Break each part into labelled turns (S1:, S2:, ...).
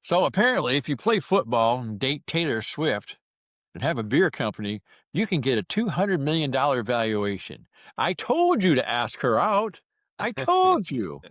S1: So apparently, if you play football and date Taylor Swift and have a beer company, you can get a $200 million valuation. I told you to ask her out. I told you.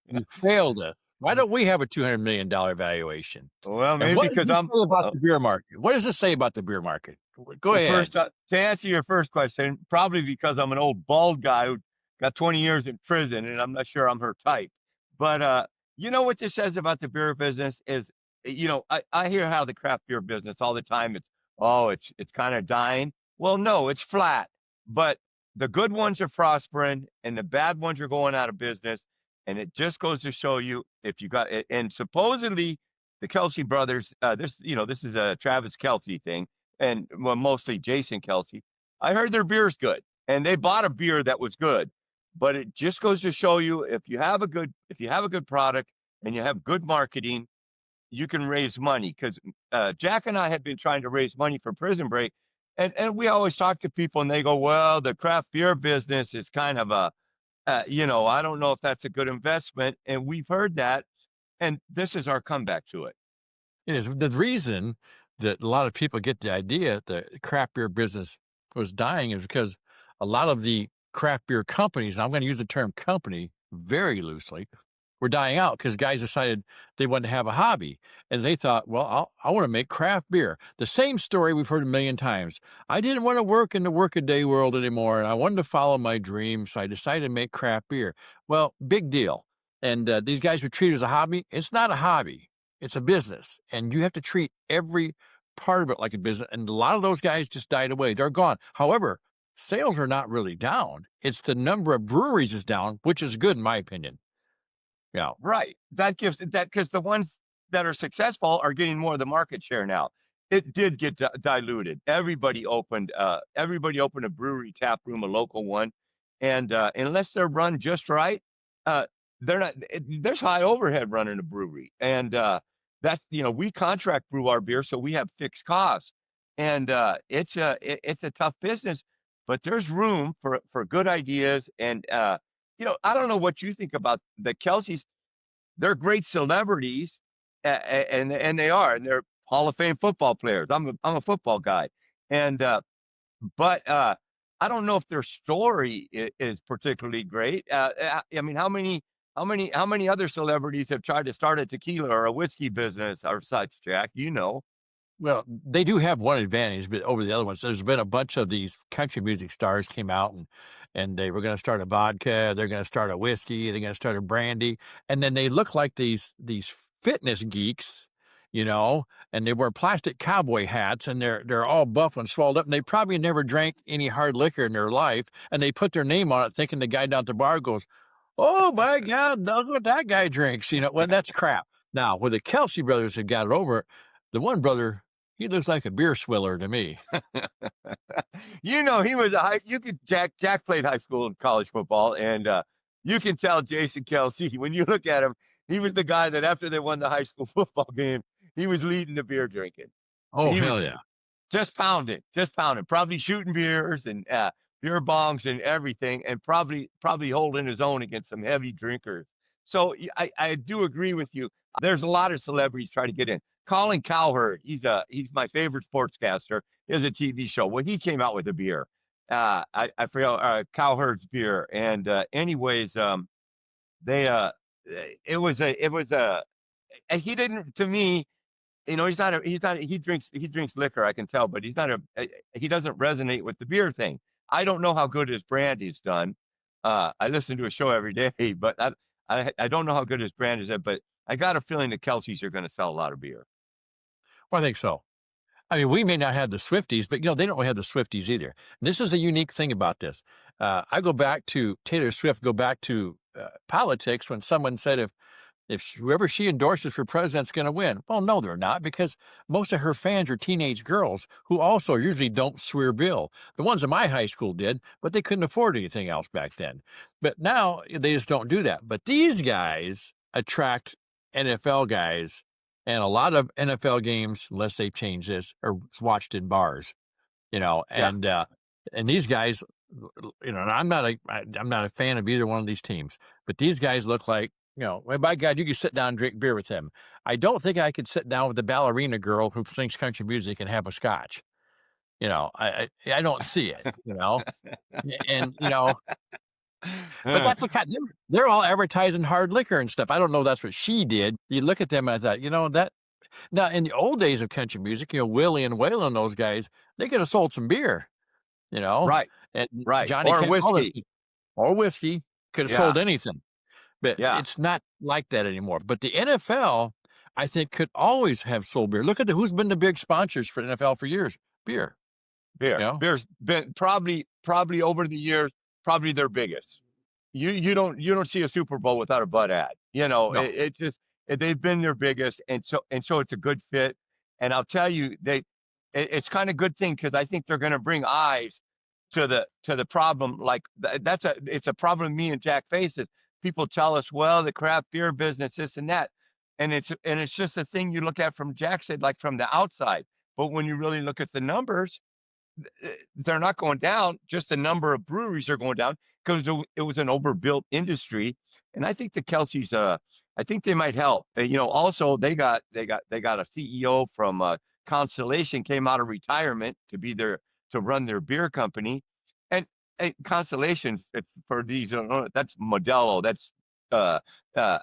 S1: You failed us. Why don't we have a $200 million valuation?
S2: Well,
S1: And
S2: maybe
S1: what does
S2: because
S1: this
S2: I'm
S1: say about the beer market? What does this say about the beer market? Go
S2: well.
S1: ahead.
S2: First, to answer your first question, probably because I'm an old bald guy who got 20 years in prison, and I'm not sure I'm her type. But you know what this says about the beer business is, I hear how the craft beer business all the time. It's kind of dying. Well, no, it's flat. But the good ones are prospering, and the bad ones are going out of business. And it just goes to show you if you got it. And supposedly the Kelce brothers, this is a Travis Kelce thing and well, mostly Jason Kelce. I heard their beer's good, and they bought a beer that was good. But it just goes to show you if you have a good product and you have good marketing, you can raise money. Because Jack and I had been trying to raise money for Prison Break, and we always talk to people, and they go, "Well, the craft beer business is kind of I don't know if that's a good investment." And we've heard that, and this is our comeback to it.
S1: It is the reason that a lot of people get the idea that the craft beer business was dying is because a lot of the craft beer companies, and I'm going to use the term company very loosely, were dying out because guys decided they wanted to have a hobby and they thought, well, I want to make craft beer. The same story we've heard a million times. I didn't want to work in the workaday world anymore and I wanted to follow my dream. So I decided to make craft beer. Well, big deal. And these guys were treated as a hobby. It's not a hobby, it's a business. And you have to treat every part of it like a business. And a lot of those guys just died away. They're gone. However, sales are not really down. It's the number of breweries is down, which is good in my opinion. Yeah.
S2: Right. That gives that because the ones that are successful are getting more of the market share now. It did get diluted. Everybody opened a brewery tap room, a local one, and unless they're run just right, uh, they're not. There's high overhead running a brewery, and we contract brew our beer, so we have fixed costs, and it's a tough business, but there's room for good ideas, and I don't know what you think about the Kelseys. They're great celebrities, and they are, and they're Hall of Fame football players. I'm a football guy, and but I don't know if their story is particularly great. I mean, how many other celebrities have tried to start a tequila or a whiskey business or such, Jack?
S1: Well, they do have one advantage, but over the other ones, there's been a bunch of these country music stars came out and they were going to start a vodka, they're going to start a whiskey, they're going to start a brandy, and then they look like these fitness geeks, you know, and they wear plastic cowboy hats and they're all buff and swelled up, and they probably never drank any hard liquor in their life, and they put their name on it, thinking the guy down at the bar goes, "Oh my God, look what that guy drinks," you know. Well, that's crap. Now, where the Kelsey brothers had got it over, the one brother he looks like a beer swiller to me.
S2: He was a high. You could Jack played high school and college football, and you can tell Jason Kelsey when you look at him. He was the guy that after they won the high school football game, he was leading the beer drinking.
S1: Oh,
S2: He was
S1: hell yeah.
S2: just pounding, probably shooting beers and beer bongs and everything, and probably holding his own against some heavy drinkers. So I do agree with you. There's a lot of celebrities try to get in. Colin Cowherd, he's my favorite sportscaster. He has a TV show. Well, he came out with a beer. I forgot Cowherd's beer. And anyways, they it was a he didn't to me he drinks liquor, I can tell, but he doesn't resonate with the beer thing. I don't know how good his brand is done. I listen to a show every day, but I don't know how good his brand is, but I got a feeling the Kelseys are going to sell a lot of beer.
S1: Well, I think so. I mean, we may not have the Swifties, but they don't really have the Swifties either. And this is a unique thing about this. I go back to Taylor Swift, go back to politics when someone said if whoever she endorses for president's going to win. Well, no, they're not, because most of her fans are teenage girls who also usually don't swear Bill. The ones in my high school did, but they couldn't afford anything else back then. But now they just don't do that. But these guys attract NFL guys, and a lot of NFL games, unless they change this, are watched in bars.
S2: Yeah.
S1: And these guys, and I'm not a fan of either one of these teams, but these guys look like Well, by God, you can sit down and drink beer with him. I don't think I could sit down with the ballerina girl who sings country music and have a scotch. I don't see it, and, but
S2: Uh,
S1: that's the kind they're all advertising hard liquor and stuff. I don't know that's what she did. You look at them and I thought, that now in the old days of country music, Willie and Waylon, those guys, they could have sold some beer, you know,
S2: right,
S1: and
S2: right,
S1: Johnny
S2: or
S1: Cash, all those
S2: whiskey.
S1: people, or whiskey, could have
S2: Yeah,
S1: sold anything. But
S2: yeah,
S1: it's not like that anymore. But the NFL, I think, could always have sold beer. Look at who's been the big sponsors for the NFL for years. Beer, you
S2: beer.
S1: know?
S2: Beer's been probably over the years, probably their biggest. You don't see a Super Bowl without a Bud ad.
S1: No,
S2: It just they've been their biggest, and so it's a good fit. And I'll tell you, it's kind of good thing because I think they're going to bring eyes to the problem. Like it's a problem me and Jack faces. People tell us, well, the craft beer business, this and that, and it's just a thing you look at from Jack said, like from the outside. But when you really look at the numbers, they're not going down. Just the number of breweries are going down because it was an overbuilt industry. And I think the Kelsey's, I think they might help. Also they got a CEO from Constellation came out of retirement to run their beer company, and Constellation for these that's Modelo, that's uh, uh,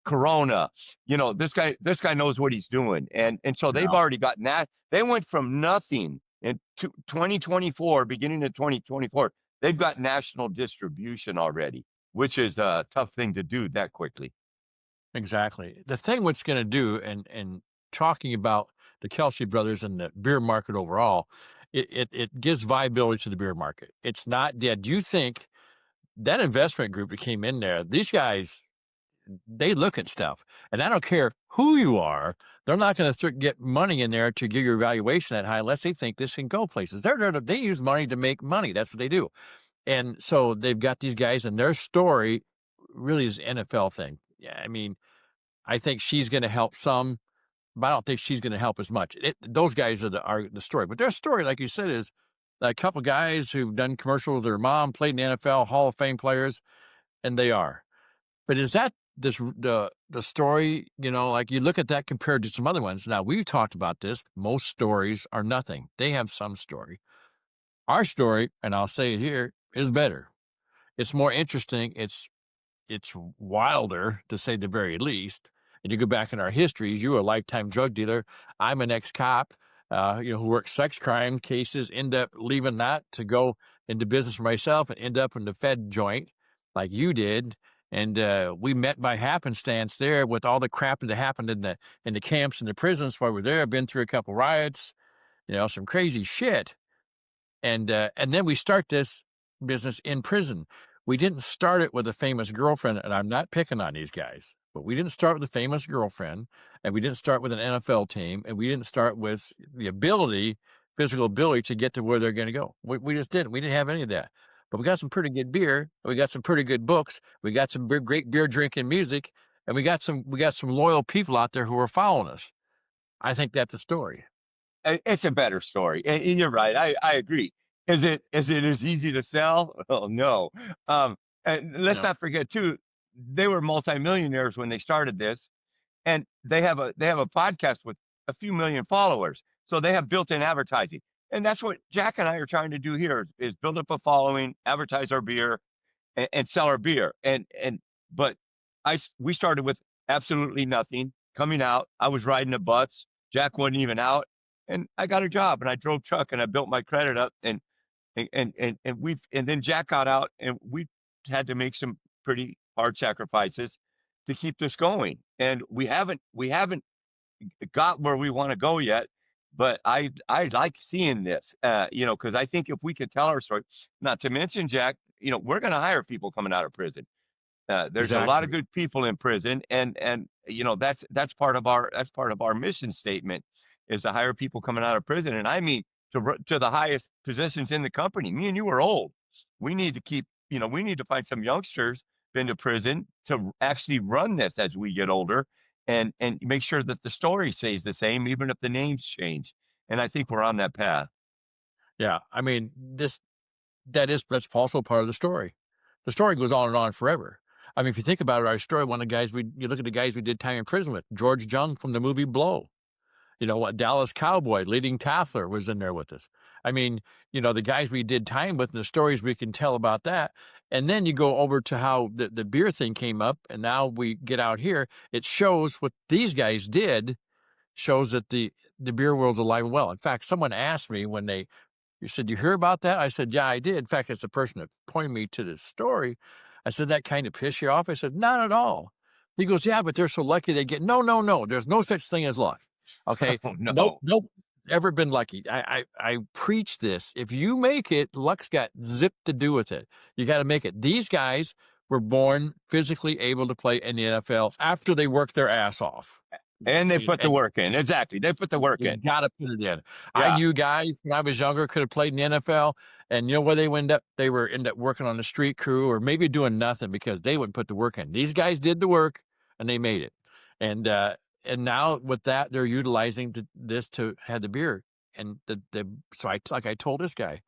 S2: Corona. This guy knows what he's doing, and so they've
S1: no,
S2: already got that. They went from nothing in 2024, beginning of 2024, they've got national distribution already, which is a tough thing to do that quickly.
S1: exactly. The thing what's going to do, and talking about the Kelsey brothers and the beer market overall, it gives viability to the beer market. It's not dead. Do you think that investment group that came in there, these guys, they look at stuff, and I don't care who you are. They're not going to get money in there to give your valuation that high unless they think this can go places. They use money to make money. That's what they do. And so they've got these guys, and their story really is an NFL thing. Yeah, I mean, I think she's going to help some, but I don't think she's going to help as much. Those guys are the story, but their story, like you said, is a couple guys who've done commercials with their mom, played in the NFL, Hall of Fame players, and they are. But is that the story? Like you look at that compared to some other ones. Now we've talked about this. Most stories are nothing. They have some story. Our story, and I'll say it here, is better. It's more interesting. It's wilder, to say the very least. And you go back in our histories, you were a lifetime drug dealer. I'm an ex-cop, who worked sex crime cases, end up leaving that to go into business for myself and end up in the Fed joint like you did. And we met by happenstance there with all the crap that happened in the camps and the prisons while we were there. I've been through a couple riots, some crazy shit. And then we start this business in prison. We didn't start it with a famous girlfriend, and I'm not picking on these guys, but we didn't start with a famous girlfriend, and we didn't start with an NFL team, and we didn't start with the physical ability to get to where they're going to go. We just didn't. We didn't have any of that. But we got some pretty good beer. We got some pretty good books. We got some great beer drinking music, and we got some loyal people out there who are following us. I think that's the story.
S2: It's a better story. And you're right. I agree. Is it as easy to sell? Oh no. And
S1: You
S2: let's
S1: know,
S2: not forget too, they were multimillionaires when they started this, and they have a podcast with a few million followers. So they have built-in advertising. And that's what Jack and I are trying to do here is build up a following, advertise our beer, and sell our beer. But we started with absolutely nothing coming out. I was riding the bus. Jack wasn't even out, and I got a job and I drove truck and I built my credit up, and then Jack got out and we had to make some pretty hard sacrifices to keep this going. And we haven't got where we want to go yet. But I like seeing this, because I think if we could tell our story, not to mention Jack, we're going to hire people coming out of prison. There's a lot of
S1: exactly.
S2: good people in prison, and that's part of our mission statement is to hire people coming out of prison, and I mean to the highest positions in the company. Me and you are old. We need to find some youngsters been to prison to actually run this as we get older, and make sure that the story stays the same, even if the names change. And I think we're on that path.
S1: Yeah, I mean, that's also part of the story. The story goes on and on forever. I mean, if you think about it, our story, one of the guys you look at the guys we did time in prison with, George Jung from the movie Blow. You know what? Dallas Cowboy, leading tackler, was in there with us. I mean, the guys we did time with and the stories we can tell about that. And then you go over to how the beer thing came up, and now we get out here. It shows what these guys did, shows that the beer world's alive and well. In fact, someone asked me when you said, "You hear about that?" I said, "Yeah, I did." In fact, it's the person that pointed me to this story. I said, "That kind of piss you off?" I said, "Not at all." He goes, "Yeah, but they're so lucky they get." No, no, no. There's no such thing as luck. Okay.
S2: Oh
S1: Nope,
S2: no.
S1: nope. Ever been lucky. I preach this. If you make it, luck's got zip to do with it. You got to make it. These guys were born physically able to play in the NFL after they worked their ass off.
S2: And they put the
S1: And
S2: work in. Exactly. They put the work
S1: you
S2: in.
S1: gotta put it in. I
S2: Yeah.
S1: knew guys when I was younger could have played in the NFL, and you know where they would end up? They were end up working on the street crew or maybe doing nothing because they wouldn't put the work in. These guys did the work and they made it. And now with that, they're utilizing this to have the beer. And so like I told this guy,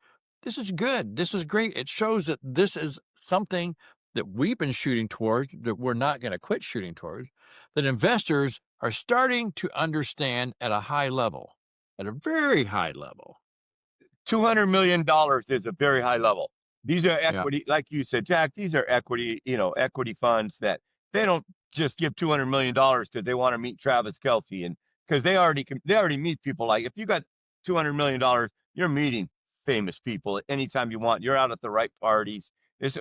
S1: this is good. This is great. It shows that this is something that we've been shooting towards, that we're not going to quit shooting towards, that investors are starting to understand at a high level, at a very high level.
S2: $200 million is a very high level. These are
S1: Yeah.
S2: equity, like you said, Jack. These are equity, equity funds that they don't just give $200 million because they want to meet Travis Kelce, and because they already meet people. Like if you got $200 million, you're meeting famous people anytime you want. You're out at the right parties. This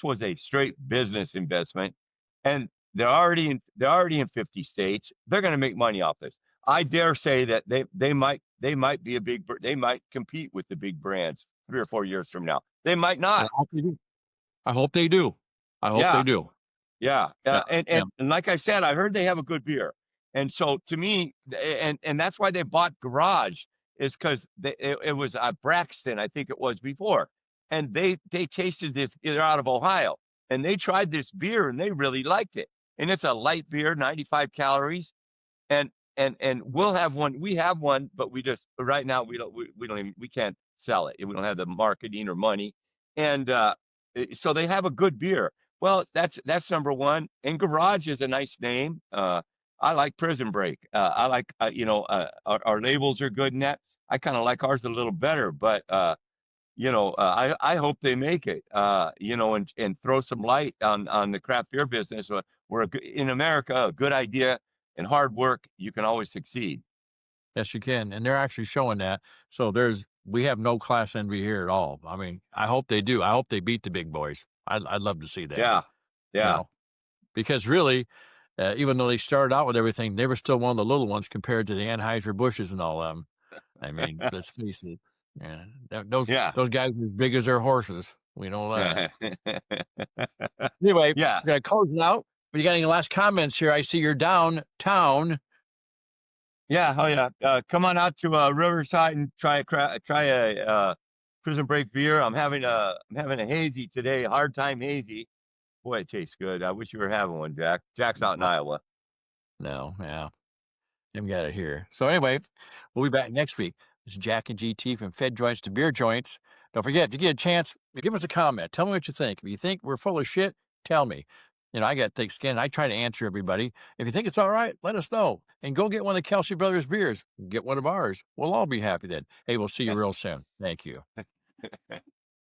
S2: was a straight business investment, and they're already in 50 states. They're going to make money off this. I dare say that they might be they might compete with the big brands 3 or 4 years from now. They might
S1: I
S2: not.
S1: hope they do. I hope they do. I hope they
S2: Yeah,
S1: do.
S2: yeah.
S1: Yeah. Yeah.
S2: And like I said, I heard they have a good beer. And so to me, and that's why they bought Garage, is because it was Braxton, I think it was before, and they tasted this. They're out of Ohio, and they tried this beer and they really liked it. And it's a light beer, 95 calories, and we'll have one. We have one, but we just right now we don't even we can't sell it. We don't have the marketing or money, and so they have a good beer. Well, that's number one. And Garage is a nice name. I like Prison Break. I like our labels are good in that. I kind of like ours a little better, but I hope they make it. And throw some light on the craft beer business. We're in America, a good idea and hard work, you can always succeed.
S1: Yes, you can. And they're actually showing that. So we have no class envy here at all. I mean, I hope they do. I hope they beat the big boys. I'd love to see that,
S2: Yeah,
S1: you
S2: yeah,
S1: know, because really, even though they started out with everything, they were still one of the little ones compared to the Anheuser Busches and all them. I mean, let's face it. Yeah,
S2: yeah,
S1: those guys are as big as their horses. We know that. Anyway,
S2: yeah,
S1: we're gonna close it out. But you got any last comments here? I see you're downtown.
S2: yeah. Oh yeah. Come on out to Riverside and try a Prison Break beer. I'm having a hazy today, hard time hazy. Boy, it tastes good. I wish you were having one, Jack. Jack's out in
S1: No,
S2: Iowa.
S1: no, yeah, haven't got it here. So anyway, we'll be back next week. It's Jack and GT from Fed Joints to Beer Joints. Don't forget, if you get a chance, give us a comment. Tell me what you think. If you think we're full of shit, tell me. I got thick skin. I try to answer everybody. If you think it's all right, let us know. And go get one of the Kelce Brothers beers. Get one of ours. We'll all be happy then. Hey, we'll see you real soon. Thank you.